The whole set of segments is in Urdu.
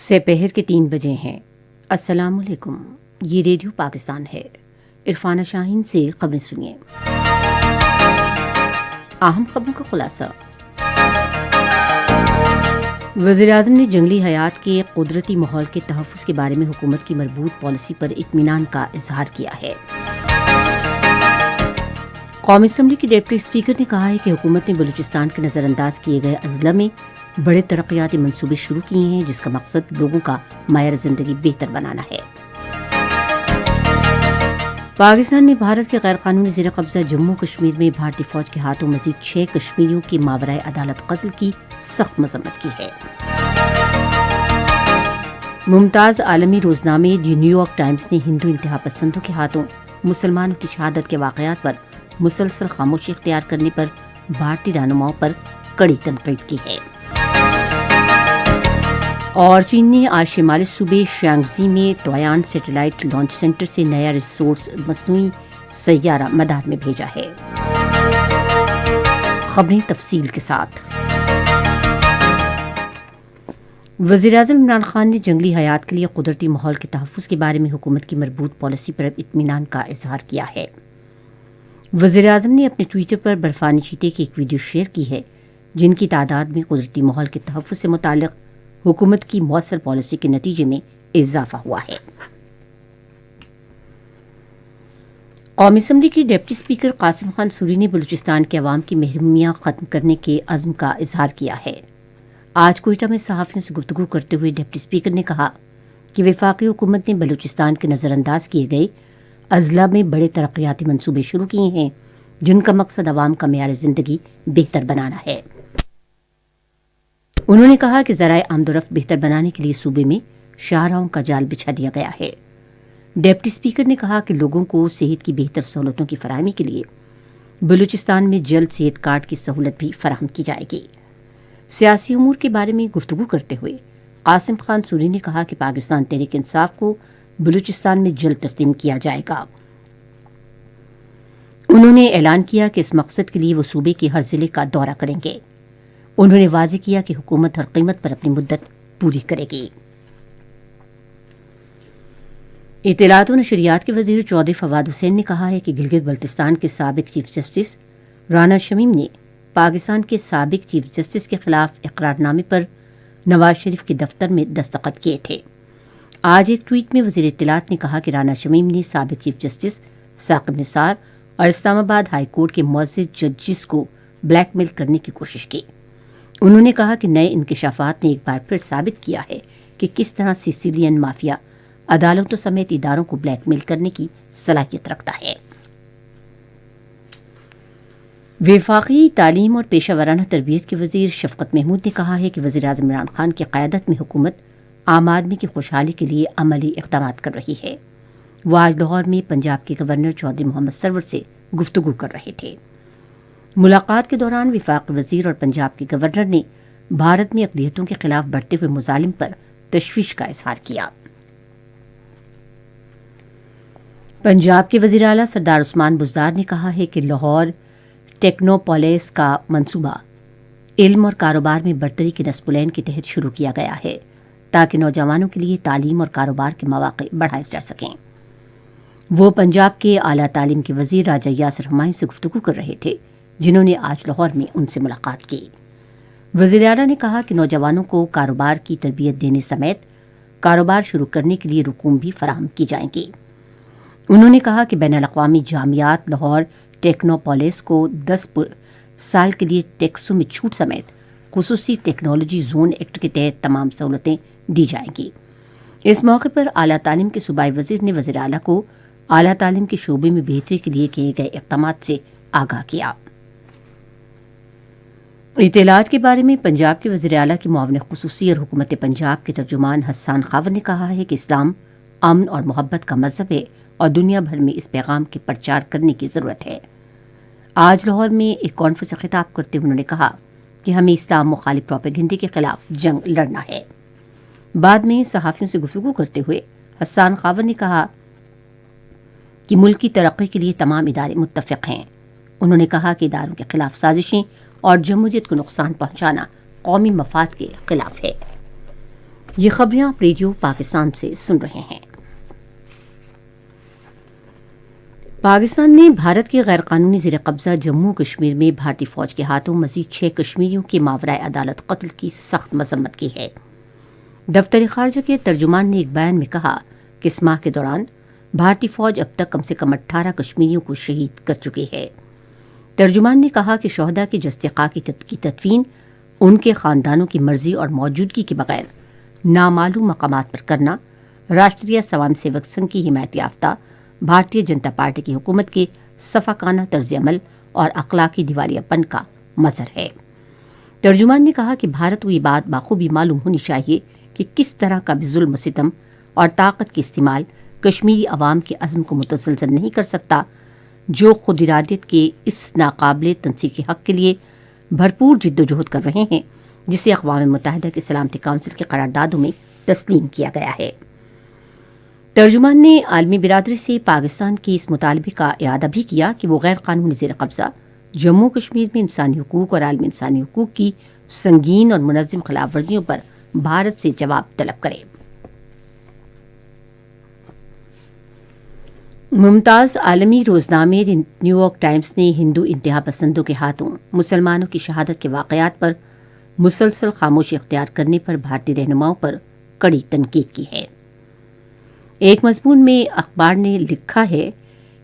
سپہر کے 3 بجے ہیں۔ السلام علیکم، یہ ریڈیو پاکستان ہے۔ عرفانہ شاہین سے خبریں سنیے۔ اہم خبروں کا خلاصہ۔ وزیراعظم نے جنگلی حیات کے قدرتی ماحول کے تحفظ کے بارے میں حکومت کی مربوط پالیسی پر اطمینان کا اظہار کیا ہے۔ قومی اسمبلی کے ڈپٹی اسپیکر نے کہا ہے کہ حکومت نے بلوچستان کے نظر انداز کیے گئے اضلاع میں بڑے ترقیاتی منصوبے شروع کیے ہیں، جس کا مقصد لوگوں کا معیار زندگی بہتر بنانا ہے۔ پاکستان نے بھارت کے غیر قانونی زیر قبضہ جموں کشمیر میں بھارتی فوج کے ہاتھوں مزید 6 کشمیریوں کے ماورائے عدالت قتل کی سخت مذمت کی ہے۔ ممتاز عالمی روزنامے دی نیو یارک ٹائمز نے ہندو انتہا پسندوں کے ہاتھوں مسلمانوں کی شہادت کے واقعات پر مسلسل خاموشی اختیار کرنے پر بھارتی رہنماؤں پر کڑی تنقید کی ہے۔ اور چین نے آج شمالی صوبے شیانگزی میں تویان سیٹلائٹ لانچ سینٹر سے نیا ریسورس مصنوعی سیارہ مدار میں بھیجا ہے۔ خبریں تفصیل کے ساتھ۔ وزیراعظم عمران خان نے جنگلی حیات کے لیے قدرتی ماحول کے تحفظ کے بارے میں حکومت کی مربوط پالیسی پر اطمینان کا اظہار کیا ہے۔ وزیراعظم نے اپنے ٹویٹر پر برفانی چیتے کی ایک ویڈیو شیئر کی ہے، جن کی تعداد میں قدرتی ماحول کے تحفظ سے متعلق حکومت کی مؤثر پالیسی کے نتیجے میں اضافہ ہوا ہے۔ قومی اسمبلی کے deputy speaker Qasim Khan sorry نے بلوچستان کے عوام کی محرومیاں ختم کرنے کے عزم کا اظہار کیا ہے۔ آج کوئٹہ میں صحافیوں سے گفتگو کرتے ہوئے ڈپٹی اسپیکر نے کہا کہ وفاقی حکومت نے بلوچستان کے نظر انداز کیے گئے اضلاع میں بڑے ترقیاتی منصوبے شروع کیے ہیں، جن کا مقصد عوام کا معیار زندگی بہتر بنانا ہے۔ انہوں نے کہا کہ ذرائع آمد و رفت بہتر بنانے کے لیے صوبے میں شاہراہوں کا جال بچھا دیا گیا ہے۔ ڈپٹی اسپیکر نے کہا کہ لوگوں کو صحت کی بہتر سہولتوں کی فراہمی کے لیے بلوچستان میں جلد صحت کارڈ کی سہولت بھی فراہم کی جائے گی۔ سیاسی امور کے بارے میں گفتگو کرتے ہوئے قاسم خان سوری نے کہا کہ پاکستان تحریک انصاف کو بلوچستان میں جلد تسلیم کیا جائے گا۔ انہوں نے اعلان کیا کہ اس مقصد کے لیے وہ صوبے کے ہر ضلع کا دورہ کریں گے۔ انہوں نے واضح کیا کہ حکومت ہر قیمت پر اپنی مدت پوری کرے گی۔ اطلاعات و نشریات کے وزیر چودھری فواد حسین نے کہا ہے کہ گلگت بلتستان کے سابق چیف جسٹس رانا شمیم نے پاکستان کے سابق چیف جسٹس کے خلاف اقرار نامے پر نواز شریف کے دفتر میں دستخط کیے تھے۔ آج ایک ٹویٹ میں وزیر اطلاعات نے کہا کہ رانا شمیم نے سابق چیف جسٹس ثاقب نثار اور اسلام آباد ہائی کورٹ کے معزز ججز کو بلیک میل کرنے کی کوشش کی۔ انہوں نے کہا کہ نئے انکشافات نے ایک بار پھر ثابت کیا ہے کہ کس طرح سیسیلین مافیا عدالتوں سمیت اداروں کو بلیک میل کرنے کی صلاحیت رکھتا ہے۔ وفاقی تعلیم اور پیشہ ورانہ تربیت کے وزیر شفقت محمود نے کہا ہے کہ وزیراعظم عمران خان کی قیادت میں حکومت عام آدمی کی خوشحالی کے لیے عملی اقدامات کر رہی ہے۔ وہ آج لاہور میں پنجاب کے گورنر چودھری محمد سرور سے گفتگو کر رہے تھے۔ ملاقات کے دوران وفاقی وزیر اور پنجاب کے گورنر نے بھارت میں اقلیتوں کے خلاف بڑھتے ہوئے مظالم پر تشویش کا اظہار کیا۔ پنجاب کے وزیر اعلیٰ سردار عثمان بزدار نے کہا ہے کہ لاہور ٹیکنوپولیس کا منصوبہ علم اور کاروبار میں برتری کے نصب العین کے تحت شروع کیا گیا ہے، تاکہ نوجوانوں کے لیے تعلیم اور کاروبار کے مواقع بڑھائے جا سکیں۔ وہ پنجاب کے اعلیٰ تعلیم کے وزیر راجہ یاسر ہمایوں سے گفتگو کر رہے تھے، جنہوں نے آج لاہور میں ان سے ملاقات کی۔ وزیر اعلیٰ نے کہا کہ نوجوانوں کو کاروبار کی تربیت دینے سمیت کاروبار شروع کرنے کے لیے رقوم بھی فراہم کی جائیں گی۔ انہوں نے کہا کہ بین الاقوامی جامعات لاہور ٹیکنوپولیس کو 10 سال کے لیے ٹیکسوں میں چھوٹ سمیت خصوصی ٹیکنالوجی زون ایکٹ کے تحت تمام سہولتیں دی جائیں گی۔ اس موقع پر اعلیٰ تعلیم کے صوبائی وزیر نے وزیر اعلیٰ کو اعلیٰ تعلیم کے شعبے میں بہتری کے لیے کیے گئے اقدامات سے آگاہ کیا۔ اطلاعات کے بارے میں پنجاب کے وزیر اعلیٰ کے معاون خصوصی اور حکومت پنجاب کے ترجمان حسان خاور نے کہا ہے کہ اسلام امن اور محبت کا مذہب ہے اور دنیا بھر میں اس پیغام کے پرچار کرنے کی ضرورت ہے۔ آج لاہور میں ایک کانفرنس سے خطاب کرتے ہوئے انہوں نے کہا کہ ہمیں اسلام مخالف پروپیگنڈے کے خلاف جنگ لڑنا ہے۔ بعد میں صحافیوں سے گفتگو کرتے ہوئے حسان خاور نے کہا کہ ملک کی ترقی کے لیے تمام ادارے متفق ہیں۔ انہوں نے کہا کہ اداروں کے خلاف سازشیں اور جمہوریت کو نقصان پہنچانا قومی مفاد کے خلاف ہے۔ یہ خبریں آپ ریڈیو پاکستان سے سن رہے ہیں۔ پاکستان نے بھارت کے غیر قانونی زیر قبضہ جموں کشمیر میں بھارتی فوج کے ہاتھوں مزید 6 کشمیریوں کے ماورائے عدالت قتل کی سخت مذمت کی ہے۔ دفتر خارجہ کے ترجمان نے ایک بیان میں کہا کہ اس ماہ کے دوران بھارتی فوج اب تک کم 18 کشمیریوں کو شہید کر چکی ہے۔ ترجمان نے کہا کہ شہداء کے جستقاء کی تدفین ان کے خاندانوں کی مرضی اور موجودگی کے بغیر نامعلوم مقامات پر کرنا راشٹریہ سوام سیوک سنگھ کی حمایت یافتہ بھارتیہ جنتا پارٹی کی حکومت کے صفاقانہ طرز عمل اور اخلاقی دیوالیہ پن کا مظہر ہے۔ ترجمان نے کہا کہ بھارت کو یہ بات بخوبی معلوم ہونی چاہیے کہ کس طرح کا بھی ظلم و ستم اور طاقت کے استعمال کشمیری عوام کے عزم کو متزلزل نہیں کر سکتا، جو خود ارادیت کے اس ناقابل تنسیق حق کے لیے بھرپور جد و جہد کر رہے ہیں، جسے اقوام متحدہ کی سلامتی کونسل کے قراردادوں میں تسلیم کیا گیا ہے۔ ترجمان نے عالمی برادری سے پاکستان کے اس مطالبے کا اعادہ بھی کیا کہ وہ غیر قانونی زیر قبضہ جموں کشمیر میں انسانی حقوق اور عالمی انسانی حقوق کی سنگین اور منظم خلاف ورزیوں پر بھارت سے جواب طلب کرے۔ ممتاز عالمی روزنامے نیو یارک ٹائمز نے ہندو انتہا پسندوں کے ہاتھوں مسلمانوں کی شہادت کے واقعات پر مسلسل خاموشی اختیار کرنے پر بھارتی رہنماؤں پر کڑی تنقید کی ہے۔ ایک مضمون میں اخبار نے لکھا ہے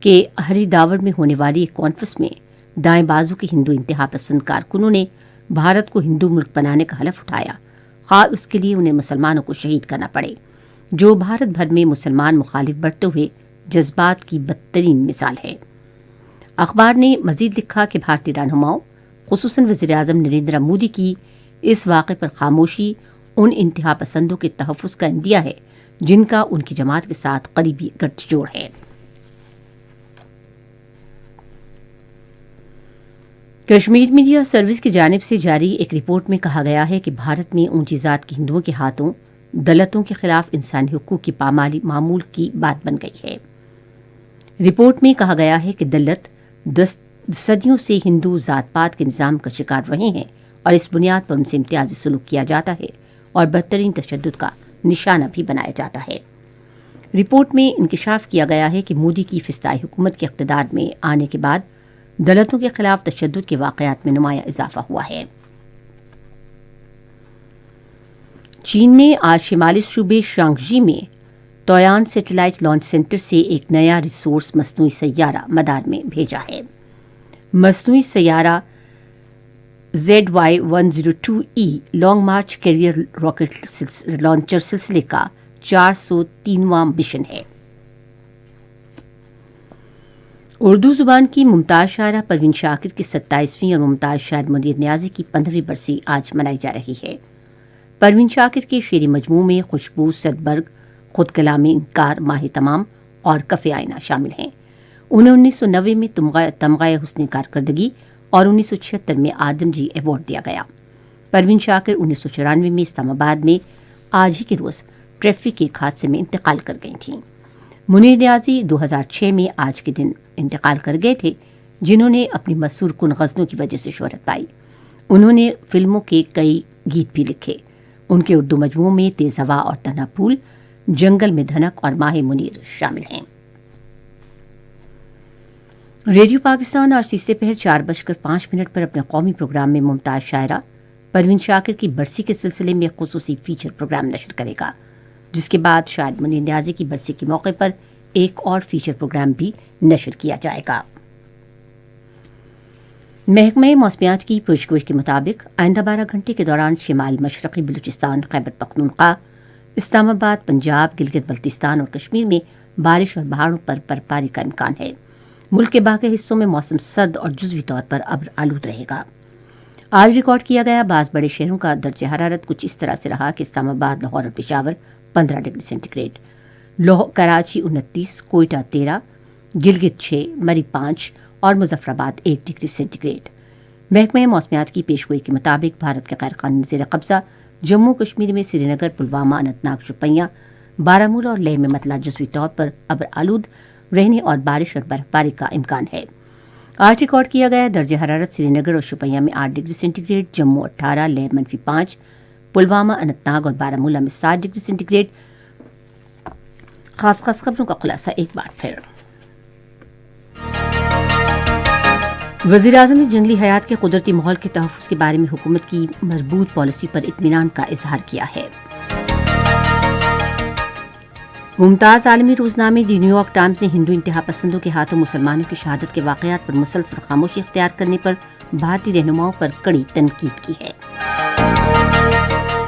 کہ ہری داور میں ہونے والی ایک کانفرنس میں دائیں بازو کے ہندو انتہا پسند کارکنوں نے بھارت کو ہندو ملک بنانے کا حلف اٹھایا، خواہ اس کے لیے انہیں مسلمانوں کو شہید کرنا پڑے، جو بھارت بھر میں مسلمان مخالف بڑھتے ہوئے جذبات کی بدترین مثال ہے۔ اخبار نے مزید لکھا کہ بھارتی رہنماؤں خصوصاً وزیر اعظم نریندر مودی کی اس واقعے پر خاموشی ان انتہا پسندوں کے تحفظ کا عندیہ ہے جن کا ان کی جماعت کے ساتھ قریبی گٹھ جوڑ ہے۔ کشمیر میڈیا سروس کی جانب سے جاری ایک رپورٹ میں کہا گیا ہے کہ بھارت میں اونچی ذات کے ہندوؤں کے ہاتھوں دلتوں کے خلاف انسانی حقوق کی پامالی معمول کی بات بن گئی ہے۔ رپورٹ میں کہا گیا ہے کہ دلت صدیوں سے ہندو ذات پات کے نظام کا شکار رہے ہیں اور اس بنیاد پر ان سے امتیازی سلوک کیا جاتا ہے اور بدترین تشدد کا نشانہ بھی بنایا جاتا ہے۔ رپورٹ میں انکشاف کیا گیا ہے کہ مودی کی فسطائی حکومت کے اقتدار میں آنے کے بعد دلتوں کے خلاف تشدد کے واقعات میں نمایاں اضافہ ہوا ہے۔ چین نے آج شمالی صوبے شانگجی میں تویان سیٹلائٹ لانچ سینٹر سے ایک نیا ریسورس مصنوعی سیارہ مدار میں بھیجا ہے۔ مصنوعی سیارہ ZY-102E Long March carrier rocket launcher سلسلے کا 403واں مشن ہے۔ اردو زبان کی ممتاز شاعرہ پروین شاکر کی 27ویں اور ممتاز شاعر منیر نیازی کی 15ویں برسی آج منائی جا رہی ہے۔ پروین شاکر کے شعری مجموعوں میں خوشبو، صدبرگ، خود کلامی، انکار، ماہ تمام اور کف آئینہ شامل ہیں۔ انہیں 1990 میں تمغہ حسن کارکردگی اور 1976 میں آدم جی ایوارڈ دیا گیا۔ پروین شاکر 1994 میں اسلام آباد میں آج ہی کے روز ٹریفک کے ایک حادثے میں انتقال کر گئی تھیں۔ منیر نیازی 2006 میں آج کے دن انتقال کر گئے تھے، جنہوں نے اپنی مسحور کن غزلوں کی وجہ سے شہرت پائی۔ انہوں نے فلموں کے کئی گیت بھی لکھے۔ ان کے اردو مجموعوں میں تیز ہوا اور تنہا پھول، جنگل میں دھنک اور ماہ منیر شامل ہیں۔ ریڈیو پاکستان آج تیسرے پہر 4:05 پر اپنے قومی پروگرام میں ممتاز شاعرہ پروین شاکر کی برسی کے سلسلے میں خصوصی فیچر پروگرام نشر کرے گا، جس کے بعد شاید منیر نیازی کی برسی کے موقع پر ایک اور فیچر پروگرام بھی نشر کیا جائے گا۔ محکمہ موسمیات کی پیشگوئی کے مطابق آئندہ 12 گھنٹے کے دوران شمال مشرقی بلوچستان، خیبر پختونخوا، اسلام آباد، پنجاب، گلگت بلتستان اور کشمیر میں بارش اور پہاڑوں پر برفباری کا امکان ہے۔ ملک کے باقی حصوں میں موسم سرد اور جزوی طور پر ابر آلود رہے گا۔ آج ریکارڈ کیا گیا بعض بڑے شہروں کا درجہ حرارت کچھ اس طرح سے رہا کہ اسلام آباد، لاہور اور Peshawar 15 degree centigrade, Karachi 29، Quetta 13، Gilgit 6، Murree 5 اور مظفر آباد 1 ڈگری سینٹی گریڈ۔ محکمہ موسمیات کی پیشگوئی کے مطابق بھارت کے غیر قانونی زیر قبضہ جموں کشمیر میں سری نگر، پلوامہ، اننت ناگ، شوپیاں، بارہمولہ اور لیہ میں مطلع جزوی طور پر ابر آلود رہنے اور بارش اور برفباری کا امکان ہے۔ آج ریکارڈ کیا گیا درجہ حرارت سری نگر اور شوپیاں میں 8 degree centigrade, Jammu 18، Leh -5، Pulwama, Anantnag اور بارامولہ میں 7 ڈگری سینٹی گریڈ۔ خاص خبروں کا خلاصہ ایک بار پھر۔ وزیراعظم نے جنگلی حیات کے قدرتی ماحول کے تحفظ کے بارے میں حکومت کی مربوط پالیسی پر اطمینان کا اظہار کیا ہے۔ ممتاز عالمی روزنامے دی نیو یارک ٹائمز نے ہندو انتہا پسندوں کے ہاتھوں مسلمانوں کی شہادت کے واقعات پر مسلسل خاموشی اختیار کرنے پر بھارتی رہنماؤں پر کڑی تنقید کی ہے۔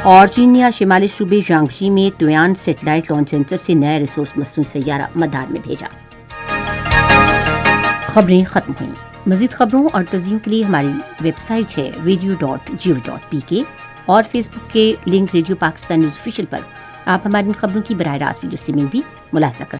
اور چین نے شمالی صوبے جانگجی میں تویان سیٹلائٹ لانچ سینسر سے نیا ریسورس مصنوعی سیارہ مدار میں بھیجا۔ خبریں ختم ہوئیں۔ مزید خبروں اور تجزیوں کے لیے ہماری ویب سائٹ ہے radio.geo.pk اور فیس بک کے link radio Pakistan news official پر آپ ہماری خبروں کی براہ راست ویڈیو اسٹریمنگ بھی ملاحظہ کر